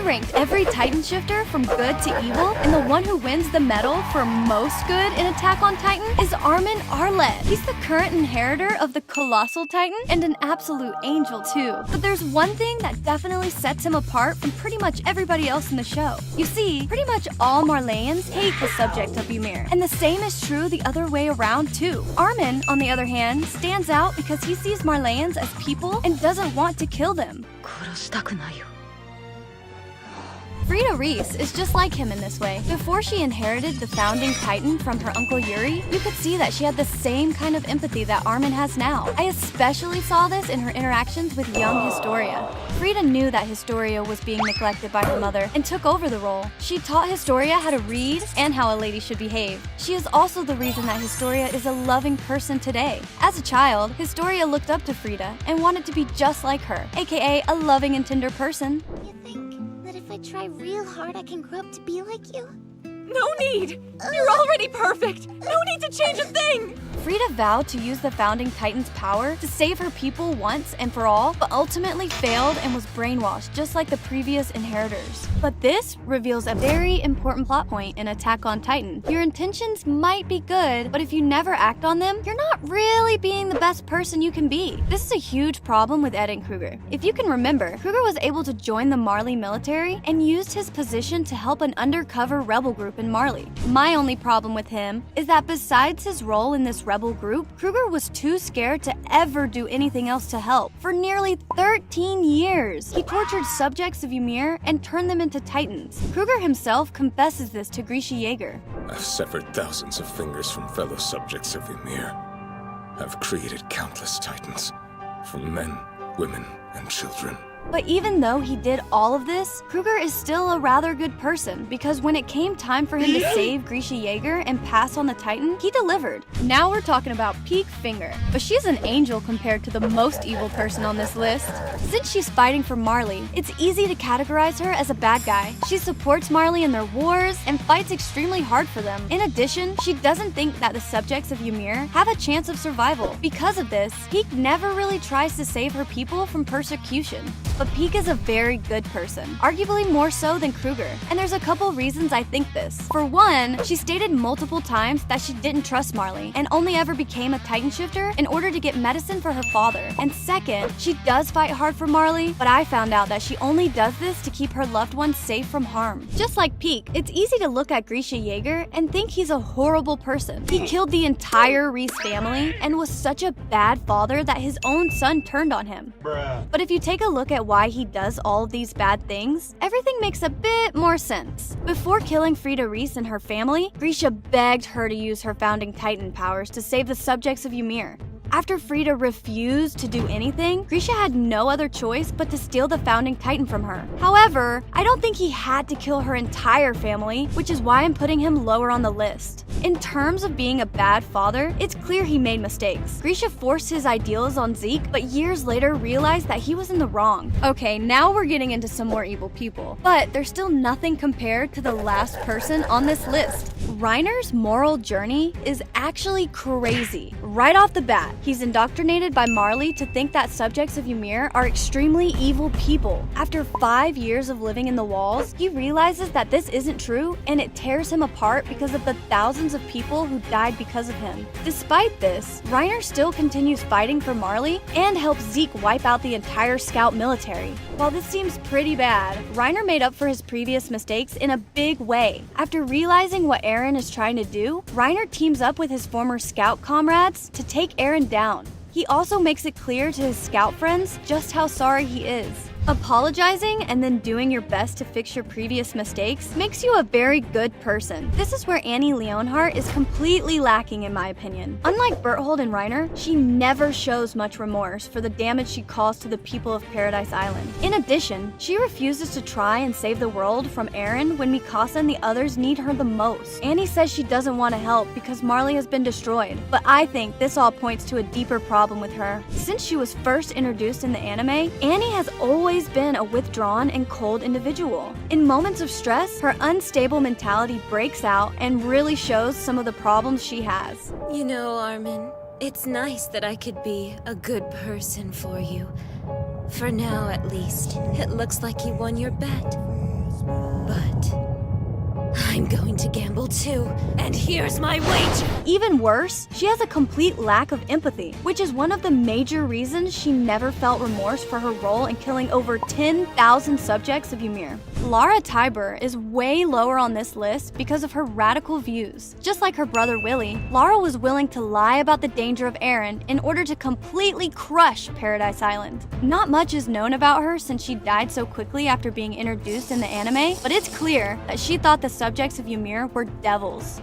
ranked every Titan shifter from good to evil, and the one who wins the medal for most good in Attack on Titan is Armin Arlert. He's the current inheritor of the Colossal Titan and an absolute angel too. But there's one thing that definitely sets him apart from pretty much everybody else in the show. You see, pretty much all Marleyans hate the subject of Ymir, and the same is true the other way around too. Armin, on the other hand, stands out because he sees Marleyans as people and doesn't want to kill them. Frida Reis is just like him in this way. Before she inherited the founding Titan from her uncle Yuri, you could see that she had the same kind of empathy that Armin has now. I especially saw this in her interactions with young Historia. Frida knew that Historia was being neglected by her mother and took over the role. She taught Historia how to read and how a lady should behave. She is also the reason that Historia is a loving person today. As a child, Historia looked up to Frida and wanted to be just like her, aka a loving and tender person. You think that if I try real hard, I can grow up to be like you? No need! You're already perfect! No need to change a thing! Frida vowed to use the founding Titan's power to save her people once and for all, but ultimately failed and was brainwashed just like the previous inheritors. But this reveals a very important plot point in Attack on Titan. Your intentions might be good, but if you never act on them, you're not really being the best person you can be. This is a huge problem with Eren Kruger. If you can remember, Kruger was able to join the Marley military and used his position to help an undercover rebel group in Marley. My only problem with him is that besides his role in this rebel group, Kruger was too scared to ever do anything else to help. For nearly 13 years, he tortured subjects of Ymir and turned them into Titans. Kruger himself confesses this to Reiner Yeager. I've severed thousands of fingers from fellow subjects of Ymir. I've created countless Titans, from men, women, and children. But even though he did all of this, Kruger is still a rather good person because when it came time for him to save Reiner Yeager and pass on the Titan, he delivered. Now we're talking about Pieck Finger, but she's an angel compared to the most evil person on this list. Since she's fighting for Marley, it's easy to categorize her as a bad guy. She supports Marley in their wars and fights extremely hard for them. In addition, she doesn't think that the subjects of Ymir have a chance of survival. Because of this, Pieck never really tries to save her people from persecution. But Pieck is a very good person, arguably more so than Kruger. And there's a couple reasons I think this. For one, she stated multiple times that she didn't trust Marley and only ever became a Titan shifter in order to get medicine for her father. And second, she does fight hard for Marley, but I found out that she only does this to keep her loved ones safe from harm. Just like Pieck, it's easy to look at Reiner Yeager and think he's a horrible person. He killed the entire Reis family and was such a bad father that his own son turned on him. But if you take a look at why he does all of these bad things, everything makes a bit more sense. Before killing Frida Reis and her family, Grisha begged her to use her founding Titan powers to save the subjects of Ymir. After Frida refused to do anything, Grisha had no other choice but to steal the founding Titan from her. However, I don't think he had to kill her entire family, which is why I'm putting him lower on the list. In terms of being a bad father, it's clear he made mistakes. Grisha forced his ideals on Zeke, but years later realized that he was in the wrong. Okay, now we're getting into some more evil people, but there's still nothing compared to the last person on this list. Reiner's moral journey is actually crazy. Right off the bat, he's indoctrinated by Marley to think that subjects of Ymir are extremely evil people. After 5 years of living in the walls, he realizes that this isn't true and it tears him apart because of the thousands of people who died because of him. Despite this, Reiner still continues fighting for Marley and helps Zeke wipe out the entire Scout military. While this seems pretty bad, Reiner made up for his previous mistakes in a big way. After realizing what Eren is trying to do, Reiner teams up with his former Scout comrades to take Eren down. He also makes it clear to his Scout friends just how sorry he is. Apologizing and then doing your best to fix your previous mistakes makes you a very good person. This is where Annie Leonhardt is completely lacking in my opinion. Unlike Berthold and Reiner, she never shows much remorse for the damage she caused to the people of Paradise Island. In addition, she refuses to try and save the world from Eren when Mikasa and the others need her the most. Annie says she doesn't want to help because Marley has been destroyed, but I think this all points to a deeper problem with her. Since she was first introduced in the anime, Annie has always been a withdrawn and cold individual. In moments of stress, her unstable mentality breaks out and really shows some of the problems she has. You know, Armin, it's nice that I could be a good person for you. For now, at least, it looks like you won your bet. But I'm going to gamble too, and here's my wager! Even worse, she has a complete lack of empathy, which is one of the major reasons she never felt remorse for her role in killing over 10,000 subjects of Ymir. Lara Tybur is way lower on this list because of her radical views. Just like her brother Willie, Lara was willing to lie about the danger of Eren in order to completely crush Paradise Island. Not much is known about her since she died so quickly after being introduced in the anime, but it's clear that she thought the subjects of Ymir were devils.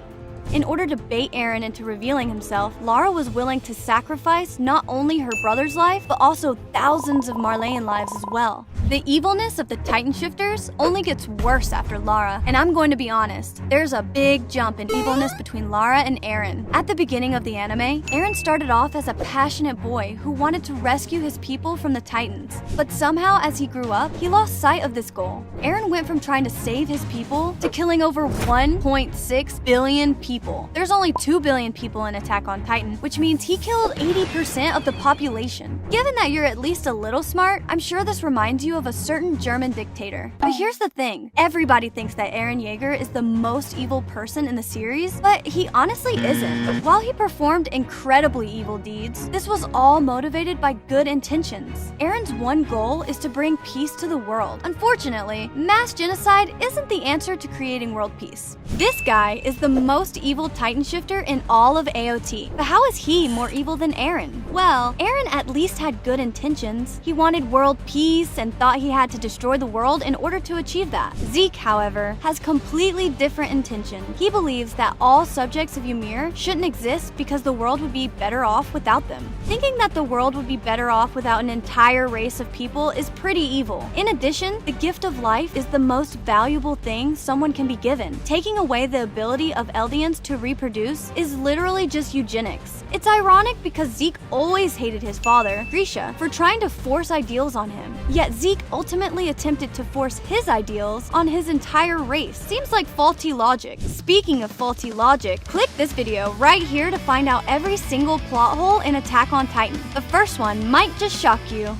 In order to bait Eren into revealing himself, Lara was willing to sacrifice not only her brother's life, but also thousands of Marleyan lives as well. The evilness of the Titan Shifters only gets worse after Lara, and I'm going to be honest, there's a big jump in evilness between Lara and Eren. At the beginning of the anime, Eren started off as a passionate boy who wanted to rescue his people from the Titans. But somehow, as he grew up, he lost sight of this goal. Eren went from trying to save his people to killing over 1.6 billion people. There's only 2 billion people in Attack on Titan, which means he killed 80% of the population. Given that you're at least a little smart, I'm sure this reminds you of a certain German dictator. But here's the thing, everybody thinks that Eren Yeager is the most evil person in the series, but he honestly isn't. While he performed incredibly evil deeds, this was all motivated by good intentions. Eren's one goal is to bring peace to the world. Unfortunately, mass genocide isn't the answer to creating world peace. This guy is the most evil Titan Shifter in all of AOT. But how is he more evil than Eren? Well, Eren at least had good intentions. He wanted world peace and thought he had to destroy the world in order to achieve that. Zeke, however, has completely different intention. He believes that all subjects of Ymir shouldn't exist because the world would be better off without them. Thinking that the world would be better off without an entire race of people is pretty evil. In addition, the gift of life is the most valuable thing someone can be given. Taking away the ability of Eldians to reproduce is literally just eugenics. It's ironic because Zeke always hated his father, Grisha, for trying to force ideals on him. Yet Zeke ultimately attempted to force his ideals on his entire race. Seems like faulty logic. Speaking of faulty logic, click this video right here to find out every single plot hole in Attack on Titan. The first one might just shock you.